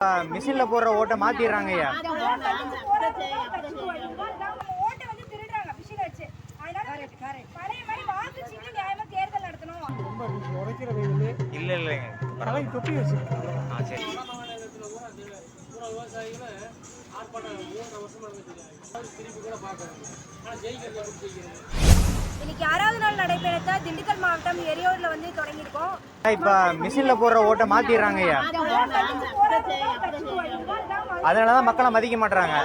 மிஷின்ல போடுற ஓட்டை மாத்திடுறாங்க ஐயா. இல்ல இல்லைங்க தொப்பி வச்சிருக்கேன். சரி. இன்னைக்கு 6வது நாள் நடைபெறத திண்டுக்கல் மாவட்டம் எரியூர்ல வந்து தொடங்கியிருக்கோம். இப்ப மிஷின்ல போடுற ஓட்டை மாத்திடுறாங்க ஐயா. அதனாலதான் மக்களை மதிக்க மாட்டாங்க.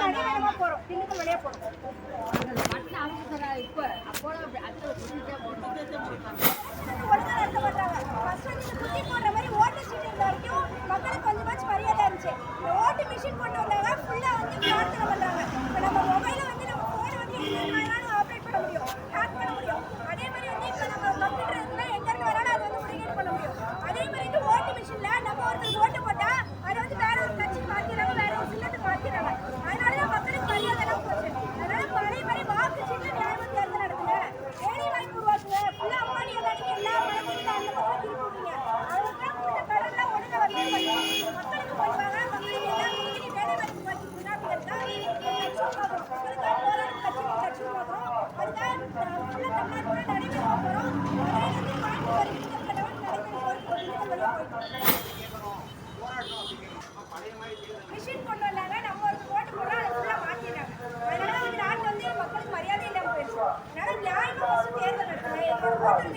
மிஷின் கொண்டு வந்தாங்க, நம்ம ஒரு ஓட்டு போடுறோம், அதை ஃபுல்லா மாத்திடுறாங்க. அதனால வந்து நாட்டில் வந்து மக்களுக்கு மரியாதை இல்லாமல் போயிடுச்சு. அதனால நியாயமா ஃபர்ஸ்ட் தேர்தல் நடத்துங்க.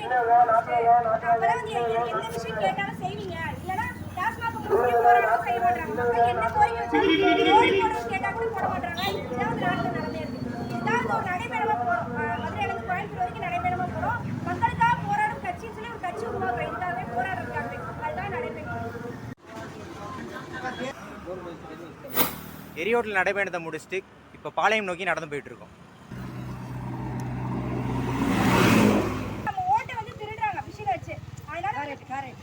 எங்களோட அப்பதான் வந்து எந்த விஷயம் கேட்டாலும் செய்வீங்க. இல்லைன்னா டாஸ்மாக் போராட்டம் செய்ய மாட்டாங்க. மக்கள் என்ன கோரிக்கை வச்சாலும் ஓடி போடுறது கேட்டா கூட போட மாட்டாங்க. இதுதான் வந்து நாட்டில் நடந்தே இருக்கு. இதுதான் ஒரு நடைபெறமா போறோம். மதுரையிலிருந்து கோயம்புத்தூர் வரைக்கும் நடைபெறமா போறோம். மக்களுக்காக போராடும் கட்சின்னு சொல்லி ஒரு கட்சி உருவாக்குறோம். இதுக்காகவே போராடுறதுக்காகவே அதுதான் நடைபெறும். எரியோட்டில் நடைபயணத்தை முடிச்சுட்டு இப்போ பாளையம் நோக்கி நடந்து போயிட்டு இருக்கோம். நம்ம ஓட்டை வந்து திருடுறாங்க மிஷின் வச்சு. அதனால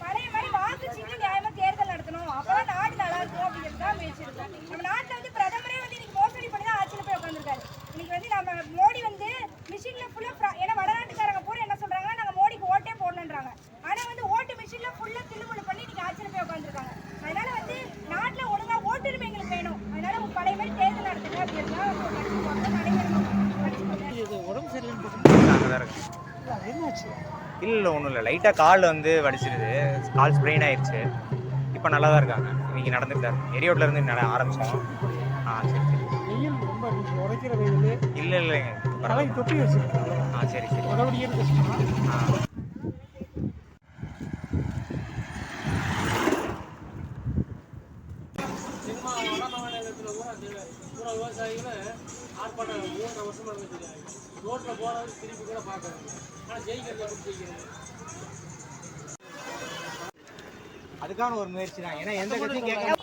பழைய மாதிரி வாக்கு சீட்டு நியாயமா தேர்தல் நடத்தணும். அப்பதான் நாடு நல்லா இருக்கும் அப்படிங்கிறது தான் முயற்சி இருக்கும். நம்ம நாட்டில் வந்து பிரதமரே வந்து இன்னைக்கு மோசடி பண்ணி தான் ஆட்சியில் போய் உட்காந்துருக்காரு. இன்னைக்கு வந்து நம்ம மோடி வந்து மிஷின்ல ஃபுல்லா ஏன்னா வடநாட்டுக்காரங்க பூரா என்ன சொல்றாங்க, நாங்க மோடிக்கு ஓட்டே போடணுன்றாங்க. ஆனா வந்து ஓட்டு மிஷின்ல ஃபுல்லா தில்லுமுள்ளு பண்ணி இன்னைக்கு ஆட்சியில் போய் உட்காந்துருக்காங்க. அதனால வந்து நாட்டில் ஒழுங்கா ஓட்டுரிமை எங்களுக்கு வேணும். அதனால பழைய மாதிரி தேர்தல் நடத்துங்க அப்படின்னா உடம்பு சரியில்லை. இல்லை ஒன்றும் இல்லை, லைட்டாக கால் வந்து வலிச்சிருது. கால் ஸ்ப்ரெயின் ஆயிடுச்சு. இப்போ நல்லா தான் இருக்காங்க. இன்னைக்கு நடந்துட்டு எரியோட்டில் இருந்து நட ஆரம்பிச்சோம். சரி சரி. வெயில் ரொம்ப உரைக்கிற வெயில். இல்லை இல்லைங்க தொப்பி வச்சிருக்கேன். சரி சரி. பூரா விவசாயிகளும் ஆர்ப்பாட்டம் 3 வருஷமா இருந்துச்சு. ரோட்ல போறது திருப்பி கூட பார்க்கறாங்க. ஆனால் ஜெயிக்கிறத ஜெயிக்கிறது அதுக்கான ஒரு முயற்சி தான். ஏன்னா எந்த கட்சியும் கேட்க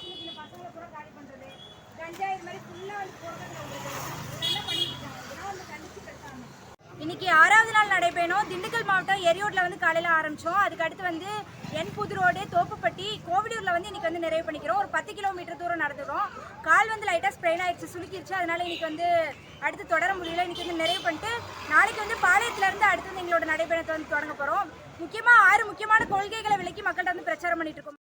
இன்னைக்கு 6வது நாள் நடைபெறும். திண்டுக்கல் மாவட்டம் எரியூர்ல வந்து காலையில ஆரம்பிச்சோம். அதுக்கு அடுத்து வந்து புது ரோடு, தோப்புப்பட்டி, கோவிலூர்ல வந்து இன்னைக்கு வந்து நிறைவு பண்ணிக்கிறோம். ஒரு 10 கிலோமீட்டர் தூரம் நடந்துடும். கால் வந்து லைட்டா ஸ்ப்ரெயின் ஆயிடுச்சு, சுலுக்கிடுச்சு. அதனால இன்னைக்கு வந்து அடுத்து தொடர முடியல. இன்னைக்கு வந்து நிறைவு பண்ணிட்டு நாளைக்கு வந்து பாளையத்துல இருந்து அடுத்து எங்களோட நடைபயணத்தை வந்து தொடங்க போறோம். முக்கியமா 6 முக்கியமான கொள்கைகளை விலக்கி மக்கள்கிட்ட வந்து பிரச்சாரம் பண்ணிட்டு இருக்கோம்.